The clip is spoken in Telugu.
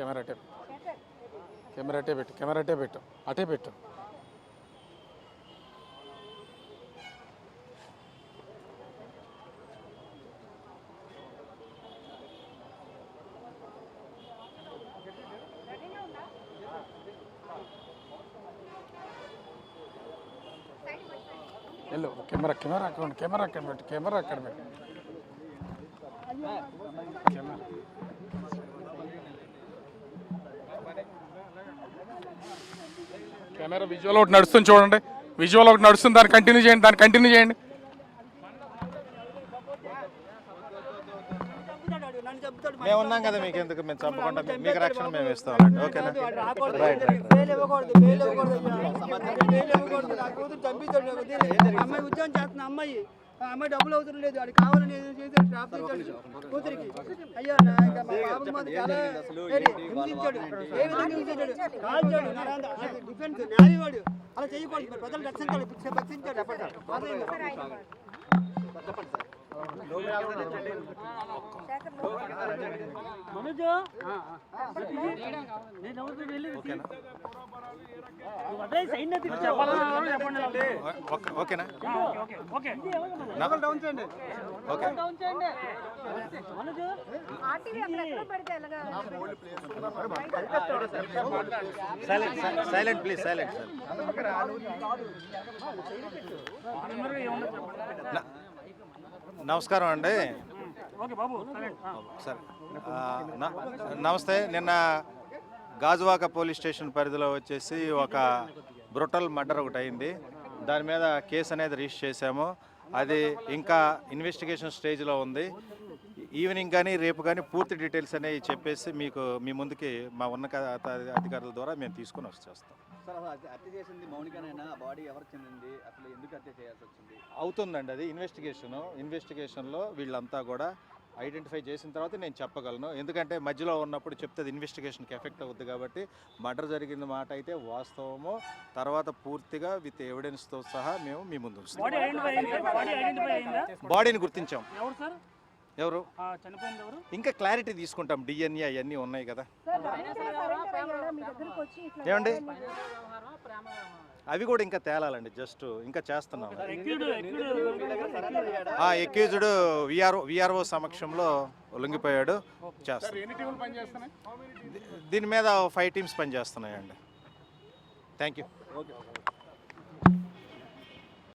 కెమెరా అటే పెట్టు, కెమెరా అటే పెట్టు. వెళ్ళు, కెమెరా అక్కడ పెట్టు. కెమెరా విజువల్ ఒకటి నడుస్తుంది చూడండి, దాన్ని కంటిన్యూ చేయండి. మేము ఉన్నాం కదా, మీకు ఎందుకు, మేము చంపకుండా మీకు రక్షణ మేము ఇస్తాం. ఓకేనా? అమ్మాయి ఉద్యోగం చేస్తున్న అమ్మాయి డబ్బులు అవసరం లేదు, అది కావాలని కూతురికి. అయ్యో డిఫెన్స్ న్యాయవాడు అలా చేయకూడదు. ప్రజలు రక్షించాడు. ఓకేనా? Silent please, silent sir. నమస్కారం అండి. సరే, నమస్తే. నిన్న గాజువాక పోలీస్ స్టేషన్ పరిధిలో వచ్చేసి ఒక బ్రూటల్ మర్డర్ ఒకటి అయింది. దాని మీద కేసు అనేది రిజిస్టర్ చేశాము. అది ఇంకా ఇన్వెస్టిగేషన్ స్టేజ్లో ఉంది. ఈవినింగ్ కానీ రేపు కానీ పూర్తి డీటెయిల్స్ అనేవి చెప్పేసి మీకు మీ ముందుకి మా ఉన్నత అధికారుల ద్వారా మేము తీసుకొని వచ్చేస్తాం. హత్య చేసింది మౌనికనైనా, బాడీ ఎవరు చెందింది, అసలు ఎందుకు హత్య చేయాల్సి వచ్చింది? అవుతుందండి అది ఇన్వెస్టిగేషన్లో వీళ్ళంతా కూడా ఐడెంటిఫై చేసిన తర్వాత నేను చెప్పగలను. ఎందుకంటే మధ్యలో ఉన్నప్పుడు చెప్తే ఇన్వెస్టిగేషన్కి ఎఫెక్ట్ అవుతుంది కాబట్టి మర్డర్ జరిగిన మాట అయితే వాస్తవము. తర్వాత పూర్తిగా విత్ ఎవిడెన్స్తో సహా మేము మీ ముందు బాడీని గుర్తించాం. ఎవరు ఇంకా క్లారిటీ తీసుకుంటాం. డిఎన్ఏ అవన్నీ ఉన్నాయి కదా. ఏమండి అవి కూడా ఇంకా తేలాలండి. జస్ట్ ఇంకా చేస్తున్నాం. ఎక్యూజ్డ్ విఆర్ఓ సమక్షంలో లొంగిపోయాడు. చేస్తాం. దీని మీద 5 టీమ్స్ పనిచేస్తున్నాయండి. Thank you.